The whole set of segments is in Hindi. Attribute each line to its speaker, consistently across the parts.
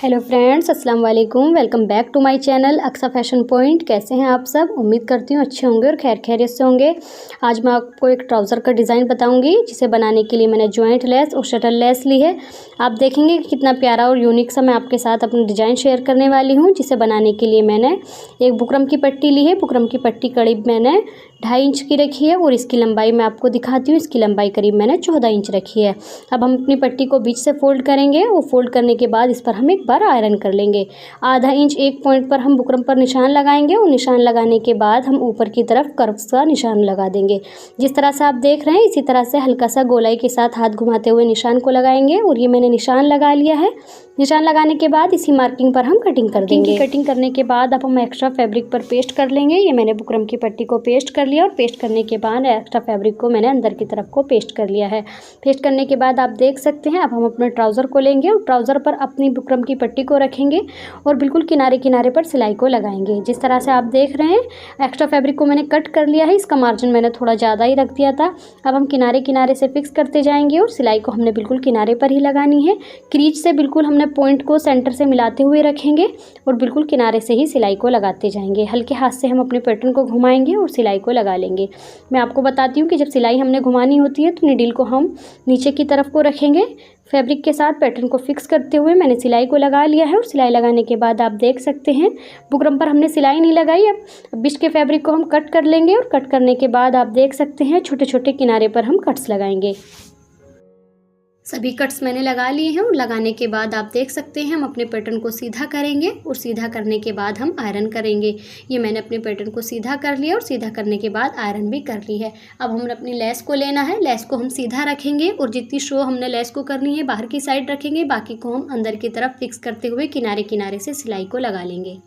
Speaker 1: हेलो फ्रेंड्स, अस्सलाम वालेकुम। Welcome back to my channel Aqsa fashion point. कैसे हैं आप सब? उम्मीद करती हूँ अच्छे होंगे और खैर खैरियत से होंगे। आज मैं आपको एक ट्राउज़र का डिज़ाइन बताऊंगी, जिसे बनाने के लिए मैंने जॉइंट लेस और शटल लेस ली है। आप देखेंगे कि कितना प्यारा और यूनिक सा मैं आपके साथ अपनी डिज़ाइन शेयर करने वाली हूँ, जिसे बनाने के लिए मैंने एक बुकरम की पट्टी ली है। बुकरम की पट्टी करीब मैंने 2.5 इंच की रखी है और इसकी लंबाई मैं आपको दिखाती हूँ। इसकी लंबाई करीब मैंने 14 इंच रखी है। अब हम अपनी पट्टी को बीच से फोल्ड करेंगे और फोल्ड करने के बाद इस पर हम एक बार आयरन कर लेंगे। आधा इंच एक पॉइंट पर हम बुकरम पर निशान लगाएंगे और निशान लगाने के बाद हम ऊपर की तरफ कर्व्स का निशान लगा देंगे। जिस तरह से आप देख रहे हैं, इसी तरह से हल्का सा गोलाई के साथ हाथ घुमाते हुए निशान को लगाएंगे और ये मैंने निशान लगा लिया है। निशान लगाने के बाद इसी मार्किंग पर हम कटिंग कर देंगे। कटिंग करने के बाद अब हम एक्स्ट्रा फैब्रिक पर पेस्ट कर लेंगे। ये मैंने बुकरम की पट्टी को पेस्ट कर लिया और पेस्ट करने के बाद एक्स्ट्रा फैब्रिक को मैंने अंदर की तरफ को पेस्ट कर लिया है। पेस्ट करने के बाद आप देख सकते हैं, अब हम अपने ट्राउज़र को लेंगे और ट्राउज़र पर अपनी बुकरम की पट्टी को रखेंगे और बिल्कुल किनारे किनारे पर सिलाई को लगाएंगे। जिस तरह से आप देख रहे हैं, एक्स्ट्रा फैब्रिक को मैंने कट कर लिया है। इसका मार्जिन मैंने थोड़ा ज़्यादा ही रख दिया था। अब हम किनारे किनारे से फिक्स करते जाएंगे और सिलाई को हमने बिल्कुल किनारे पर ही लगानी है। क्रीज से बिल्कुल हमने पॉइंट को सेंटर से मिलाते हुए रखेंगे और बिल्कुल किनारे से ही सिलाई को लगाते जाएंगे। हल्के हाथ से हम अपने पैटर्न को घुमाएंगे और सिलाई को लगा लेंगे। मैं आपको बताती हूँ कि जब सिलाई हमने घुमानी होती है तो नीडल को हम नीचे की तरफ को रखेंगे। फैब्रिक के साथ पैटर्न को फिक्स करते हुए मैंने सिलाई को लगा लिया है और सिलाई लगाने के बाद आप देख सकते हैं, बुकरम पर हमने सिलाई नहीं लगाई। अब बीच के फैब्रिक को हम कट कर लेंगे और कट करने के बाद आप देख सकते हैं, छोटे छोटे किनारे पर हम कट्स लगाएंगे। सभी कट्स मैंने लगा लिए हैं और लगाने के बाद आप देख सकते हैं, हम अपने पैटर्न को सीधा करेंगे और सीधा करने के बाद हम आयरन करेंगे। ये मैंने अपने पैटर्न को सीधा कर लिया और सीधा करने के बाद आयरन भी कर ली है। अब हमने अपनी लेस को लेना है। लेस को हम सीधा रखेंगे और जितनी शो हमने लेस को करनी है बाहर की साइड रखेंगे, बाकी को हम अंदर की तरफ फिक्स करते हुए किनारे किनारे से सिलाई को लगा लेंगे।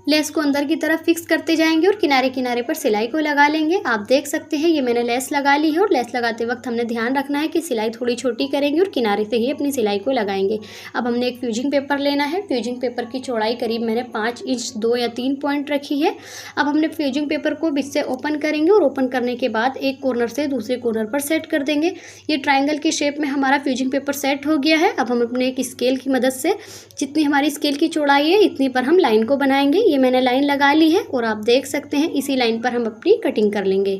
Speaker 1: लेस को अंदर की तरफ फिक्स करते जाएंगे और किनारे किनारे पर सिलाई को लगा लेंगे। आप देख सकते हैं, ये मैंने लेस लगा ली है और लेस लगाते वक्त हमने ध्यान रखना है कि सिलाई थोड़ी छोटी करेंगे और किनारे से ही अपनी सिलाई को लगाएंगे। अब हमने एक फ्यूजिंग पेपर लेना है। फ्यूजिंग पेपर की चौड़ाई करीब मैंने 5 इंच 2 या 3 पॉइंट रखी है। अब हमने फ्यूजिंग पेपर को बीच से ओपन करेंगे और ओपन करने के बाद एक कॉर्नर से दूसरे कॉर्नर पर सेट कर देंगे। ये ट्राइंगल की शेप में हमारा फ्यूजिंग पेपर सेट हो गया है। अब हम अपने एक स्केल की मदद से जितनी हमारी स्केल की चौड़ाई है इतनी पर हम लाइन को बनाएंगे। ये मैंने लाइन लगा ली है और आप देख सकते हैं, इसी लाइन पर हम अपनी कटिंग कर लेंगे।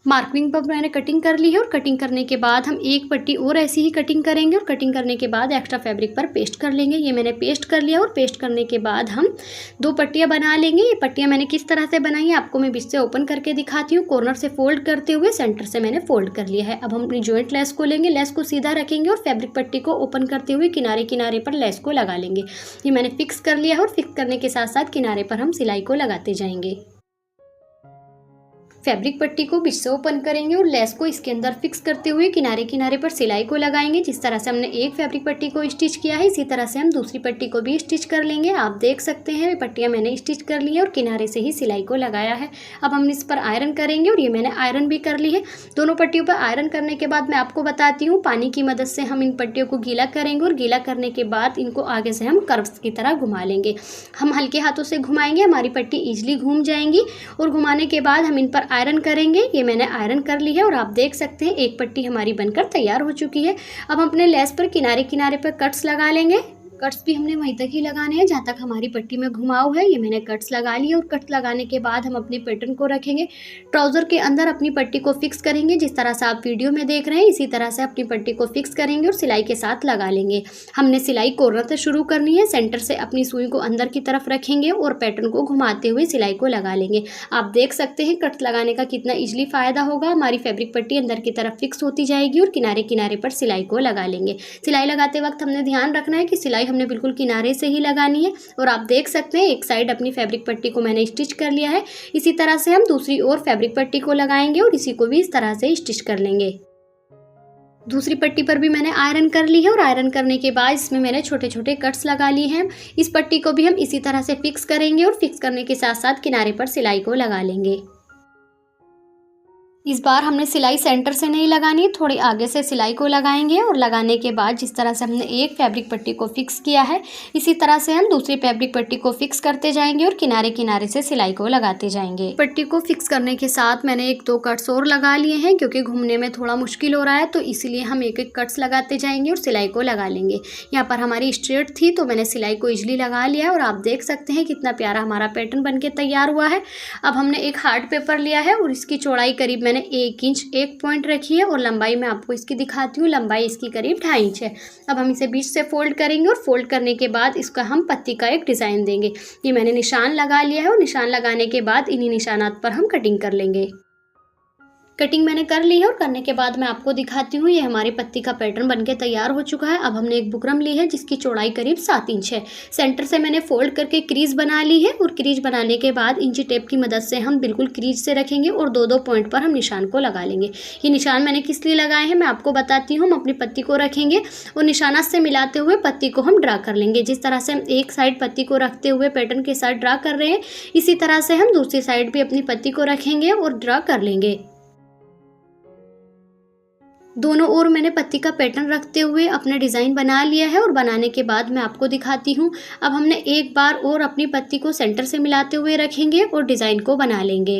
Speaker 1: मार्किंग पर मैंने कटिंग कर ली है और कटिंग करने के बाद हम एक पट्टी और ऐसी ही कटिंग करेंगे और कटिंग करने के बाद एक्स्ट्रा फैब्रिक पर पेस्ट कर लेंगे। ये मैंने पेस्ट कर लिया और पेस्ट करने के बाद हम 2 पट्टियां बना लेंगे। ये पट्टियां मैंने किस तरह से बनाई है आपको मैं बीच से ओपन करके दिखाती हूँ। कॉर्नर से फोल्ड करते हुए सेंटर से मैंने फोल्ड कर लिया है। अब हम अपनी जॉइंट लेस को लेंगे। लेस को सीधा रखेंगे और फैब्रिक पट्टी को ओपन करते हुए किनारे किनारे पर लेस को लगा लेंगे। ये मैंने फिक्स कर लिया है और फिक्स करने के साथ साथ किनारे पर हम सिलाई को लगाते जाएंगे। फैब्रिक पट्टी को बीच से ओपन करेंगे और लेस को इसके अंदर फिक्स करते हुए किनारे किनारे पर सिलाई को लगाएंगे। जिस तरह से हमने एक फैब्रिक पट्टी को स्टिच किया है, इसी तरह से हम दूसरी पट्टी को भी स्टिच कर लेंगे। आप देख सकते हैं, पट्टियां मैंने स्टिच कर ली है और किनारे से ही सिलाई को लगाया है। अब हम इस पर आयरन करेंगे और ये मैंने आयरन भी कर ली है। दोनों पट्टियों पर आयरन करने के बाद मैं आपको बताती हूँ, पानी की मदद से हम इन पट्टियों को गीला करेंगे और गीला करने के बाद इनको आगे से हम कर्व्स की तरह घुमा लेंगे। हम हल्के हाथों से घुमाएंगे, हमारी पट्टी ईजिली घूम जाएंगी और घुमाने के बाद हम इन पर आयरन करेंगे। ये मैंने आयरन कर ली है और आप देख सकते हैं, एक पट्टी हमारी बनकर तैयार हो चुकी है। अब हम अपने लेस पर किनारे किनारे पर कट्स लगा लेंगे। कट्स भी हमने वहीं तक ही लगाने हैं जहाँ तक हमारी पट्टी में घुमाव है। ये मैंने कट्स लगा लिए और कट लगाने के बाद हम अपनी पैटर्न को रखेंगे। ट्राउज़र के अंदर अपनी पट्टी को फिक्स करेंगे। जिस तरह से आप वीडियो में देख रहे हैं, इसी तरह से अपनी पट्टी को फिक्स करेंगे और सिलाई के साथ लगा लेंगे। हमने सिलाई कॉर्नर से शुरू करनी है। सेंटर से अपनी सुई को अंदर की तरफ रखेंगे और पैटर्न को घुमाते हुए सिलाई को लगा लेंगे। आप देख सकते हैं, कट्स लगाने का कितना ईजिली फ़ायदा होगा। हमारी फैब्रिक पट्टी अंदर की तरफ फिक्स होती जाएगी और किनारे किनारे पर सिलाई को लगा लेंगे। सिलाई लगाते वक्त हमने ध्यान रखना है कि सिलाई हमने बिल्कुल किनारे से ही लगानी है। और आप देख सकते हैं, एक साइड अपनी फैब्रिक पट्टी को मैंने स्टिच कर लिया है। इसी तरह से हम दूसरी ओर फैब्रिक पट्टी को लगाएंगे और इसी को भी इस तरह से स्टिच कर लेंगे। दूसरी पट्टी पर भी मैंने आयरन कर ली है और आयरन करने के बाद इसमें मैंने छोटे छोटे कट्स लगा लिए हैं। इस पट्टी को भी हम इसी तरह से फिक्स करेंगे और फिक्स करने के साथ साथ किनारे पर सिलाई को लगा लेंगे। इस बार हमने सिलाई सेंटर से नहीं लगानी, थोड़ी आगे से सिलाई को लगाएंगे और लगाने के बाद जिस तरह से हमने एक फैब्रिक पट्टी को फिक्स किया है इसी तरह से हम दूसरी फैब्रिक पट्टी को फिक्स करते जाएंगे और किनारे किनारे से सिलाई को लगाते जाएंगे। पट्टी को फिक्स करने के साथ मैंने 1-2 कट्स और लगा लिए हैं क्योंकि घूमने में थोड़ा मुश्किल हो रहा है, तो इसीलिए हम 1-1 कट्स लगाते जाएंगे और सिलाई को लगा लेंगे। यहाँ पर हमारी स्ट्रेट थी तो मैंने सिलाई को इजिली लगा लिया है और आप देख सकते हैं कितना प्यारा हमारा पैटर्न बन के तैयार हुआ है। अब हमने एक हार्ड पेपर लिया है और इसकी चौड़ाई करीब मैंने 1 इंच 1 पॉइंट रखी है और लंबाई मैं आपको इसकी दिखाती हूँ, लंबाई इसकी करीब 2.5 इंच है। अब हम इसे बीच से फोल्ड करेंगे और फोल्ड करने के बाद इसका हम पत्ती का एक डिज़ाइन देंगे। ये मैंने निशान लगा लिया है और निशान लगाने के बाद इन्हीं निशानात पर हम कटिंग कर लेंगे। कटिंग मैंने कर ली है और करने के बाद मैं आपको दिखाती हूँ। ये हमारी पत्ती का पैटर्न बनके तैयार हो चुका है। अब हमने एक बुकरम ली है जिसकी चौड़ाई करीब 7 इंच है। सेंटर से मैंने फोल्ड करके क्रीज बना ली है और क्रीज बनाने के बाद इंची टेप की मदद से हम बिल्कुल क्रीज से रखेंगे और 2-2 पॉइंट पर हम निशान को लगा लेंगे। ये निशान मैंने किस लिए लगाए हैं मैं आपको बताती हूँ। हम अपनी पत्ती को रखेंगे और निशाना से मिलाते हुए पत्ती को हम ड्रा कर लेंगे। जिस तरह से हम एक साइड पत्ती को रखते हुए पैटर्न के साथ ड्रा कर रहे हैं, इसी तरह से हम दूसरी साइड भी अपनी पत्ती को रखेंगे और ड्रा कर लेंगे। दोनों ओर मैंने पत्ती का पैटर्न रखते हुए अपना डिज़ाइन बना लिया है और बनाने के बाद मैं आपको दिखाती हूँ। अब हमने एक बार और अपनी पत्ती को सेंटर से मिलाते हुए रखेंगे और डिज़ाइन को बना लेंगे।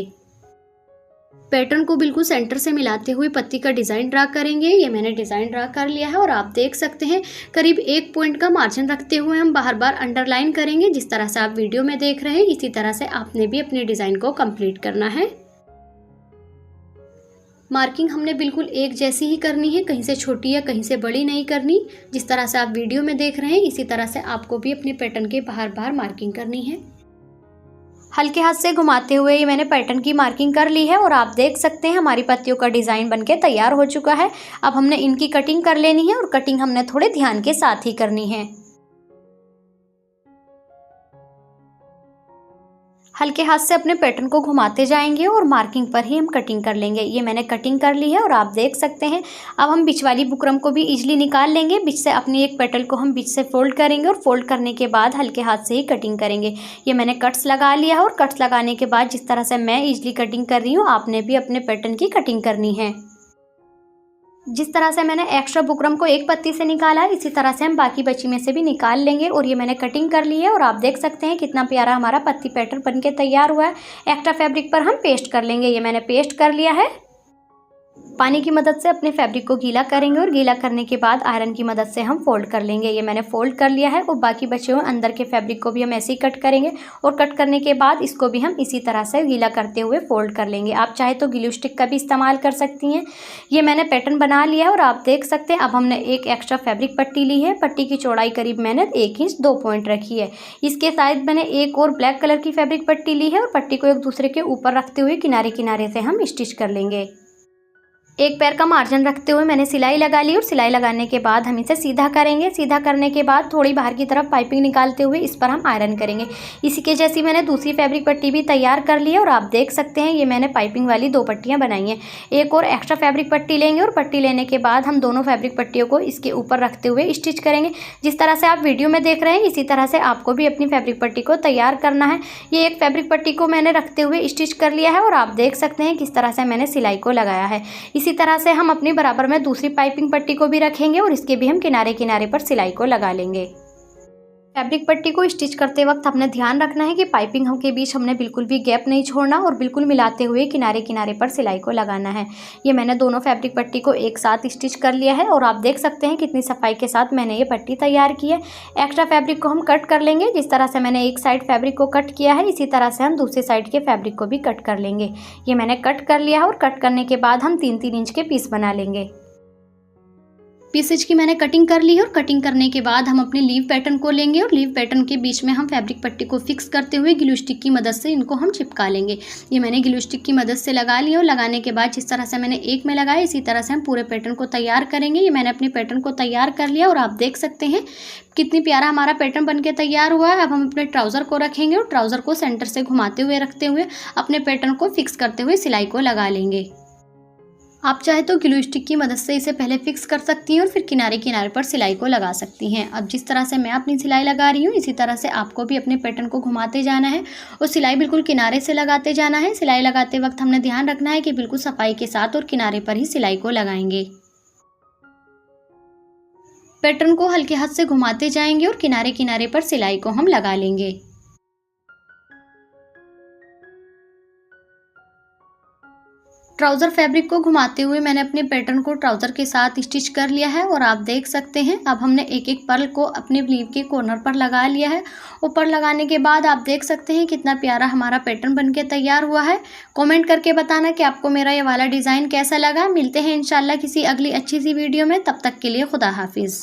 Speaker 1: पैटर्न को बिल्कुल सेंटर से मिलाते हुए पत्ती का डिज़ाइन ड्रा करेंगे। ये मैंने डिज़ाइन ड्रा कर लिया है और आप देख सकते हैं करीब 1 पॉइंट का मार्जिन रखते हुए हम बार बार अंडरलाइन करेंगे। जिस तरह से आप वीडियो में देख रहे हैं इसी तरह से आपने भी अपने डिज़ाइन को कंप्लीट करना है। मार्किंग हमने बिल्कुल एक जैसी ही करनी है, कहीं से छोटी या कहीं से बड़ी नहीं करनी। जिस तरह से आप वीडियो में देख रहे हैं इसी तरह से आपको भी अपने पैटर्न के बाहर बाहर मार्किंग करनी है। हल्के हाथ से घुमाते हुए ये मैंने पैटर्न की मार्किंग कर ली है और आप देख सकते हैं हमारी पत्तियों का डिज़ाइन बनके तैयार हो चुका है। अब हमने इनकी कटिंग कर लेनी है और कटिंग हमने थोड़े ध्यान के साथ ही करनी है। हल्के हाथ से अपने पैटर्न को घुमाते जाएंगे और मार्किंग पर ही हम कटिंग कर लेंगे। ये मैंने कटिंग कर ली है और आप देख सकते हैं। अब हम बीच वाली बुकरम को भी इजीली निकाल लेंगे। बीच से अपनी एक पेटल को हम बीच से फोल्ड करेंगे और फोल्ड करने के बाद हल्के हाथ से ही कटिंग करेंगे। ये मैंने कट्स लगा लिया है और कट्स लगाने के बाद जिस तरह से मैं इजीली कटिंग कर रही हूँ आपने भी अपने पैटर्न की कटिंग करनी है। जिस तरह से मैंने एक्स्ट्रा बुकरम को एक पत्ती से निकाला है इसी तरह से हम बाकी बची में से भी निकाल लेंगे। और ये मैंने कटिंग कर ली है और आप देख सकते हैं कितना प्यारा हमारा पत्ती पैटर्न बनके तैयार हुआ है। एक्स्ट्रा फैब्रिक पर हम पेस्ट कर लेंगे। ये मैंने पेस्ट कर लिया है। पानी की मदद से अपने फैब्रिक को गीला करेंगे और गीला करने के बाद आयरन की मदद से हम फोल्ड कर लेंगे। ये मैंने फोल्ड कर लिया है और बाकी बचे हुए अंदर के फैब्रिक को भी हम ऐसे ही कट करेंगे और कट करने के बाद इसको भी हम इसी तरह से गीला करते हुए फोल्ड कर लेंगे। आप चाहे तो ग्लू स्टिक का भी इस्तेमाल कर सकती हैं। ये मैंने पैटर्न बना लिया है और आप देख सकते हैं। अब हमने एक एक्स्ट्रा फैब्रिक पट्टी ली है। पट्टी की चौड़ाई करीब मैंने 1 इंच 2 पॉइंट रखी है। इसके साथ मैंने एक और ब्लैक कलर की फैब्रिक पट्टी ली है और पट्टी को एक दूसरे के ऊपर रखते हुए किनारे किनारे से हम स्टिच कर लेंगे। एक पैर का मार्जिन रखते हुए मैंने सिलाई लगा ली और सिलाई लगाने के बाद हम इसे सीधा करेंगे। सीधा करने के बाद थोड़ी बाहर की तरफ पाइपिंग निकालते हुए इस पर हम आयरन करेंगे। इसी के जैसी मैंने दूसरी फैब्रिक पट्टी भी तैयार कर ली है और आप देख सकते हैं ये मैंने पाइपिंग वाली 2 पट्टियाँ बनाई हैं। एक और एक्स्ट्रा फैब्रिक पट्टी लेंगे और पट्टी लेने के बाद हम दोनों फैब्रिक पट्टियों को इसके ऊपर रखते हुए स्टिच करेंगे। जिस तरह से आप वीडियो में देख रहे हैं इसी तरह से आपको भी अपनी फैब्रिक पट्टी को तैयार करना है। ये एक फैब्रिक पट्टी को मैंने रखते हुए स्टिच कर लिया है और आप देख सकते हैं किस तरह से मैंने सिलाई को लगाया है। इसी तरह से हम अपनी बराबर में दूसरी पाइपिंग पट्टी को भी रखेंगे और इसके भी हम किनारे किनारे पर सिलाई को लगा लेंगे। फैब्रिक पट्टी को स्टिच करते वक्त हमने ध्यान रखना है कि पाइपिंग के बीच हमने बिल्कुल भी गैप नहीं छोड़ना और बिल्कुल मिलाते हुए किनारे किनारे पर सिलाई को लगाना है। ये मैंने दोनों फैब्रिक पट्टी को एक साथ स्टिच कर लिया है और आप देख सकते हैं कितनी सफाई के साथ मैंने ये पट्टी तैयार की है। एक्स्ट्रा फैब्रिक को हम कट कर लेंगे। जिस तरह से मैंने एक साइड फैब्रिक को कट किया है इसी तरह से हम दूसरी साइड के फैब्रिक को भी कट कर लेंगे। ये मैंने कट कर लिया है और कट करने के बाद हम 3-3 इंच के पीस बना लेंगे। पीसेज की मैंने कटिंग कर ली है और कटिंग करने के बाद हम अपने लीव पैटर्न को लेंगे और लीव पैटर्न के बीच में हम फैब्रिक पट्टी को फिक्स करते हुए ग्लू स्टिक की मदद से इनको हम चिपका लेंगे। ये मैंने ग्लू स्टिक की मदद से लगा लिया और लगाने के बाद जिस तरह से मैंने एक में लगाया इसी तरह से हम पूरे पैटर्न को तैयार करेंगे। ये मैंने अपने पैटर्न को तैयार कर लिया और आप देख सकते हैं कितनी प्यारा हमारा पैटर्न बनके तैयार हुआ है। अब हम अपने ट्राउज़र को रखेंगे और ट्राउज़र को सेंटर से घुमाते हुए रखते हुए अपने पैटर्न को फिक्स करते हुए सिलाई को लगा लेंगे। आप चाहे तो ग्लू स्टिक की मदद से इसे पहले फिक्स कर सकती हैं और फिर किनारे किनारे पर सिलाई को लगा सकती हैं। अब जिस तरह से मैं अपनी सिलाई लगा रही हूँ इसी तरह से आपको भी अपने पैटर्न को घुमाते जाना है और सिलाई बिल्कुल किनारे से लगाते जाना है। सिलाई लगाते वक्त हमने ध्यान रखना है कि बिल्कुल सफाई के साथ और किनारे पर ही सिलाई को लगाएंगे। पैटर्न को हल्के हाथ से घुमाते जाएंगे और किनारे किनारे पर सिलाई को हम लगा लेंगे। ट्राउज़र फैब्रिक को घुमाते हुए मैंने अपने पैटर्न को ट्राउज़र के साथ स्टिच कर लिया है और आप देख सकते हैं अब हमने एक एक पर्ल को अपने स्लीव के कॉर्नर पर लगा लिया है। ऊपर लगाने के बाद आप देख सकते हैं कितना प्यारा हमारा पैटर्न बनके तैयार हुआ है। कमेंट करके बताना कि आपको मेरा ये वाला डिज़ाइन कैसा लगा। मिलते हैं इंशाल्लाह किसी अगली अच्छी सी वीडियो में, तब तक के लिए खुदा हाफिज़।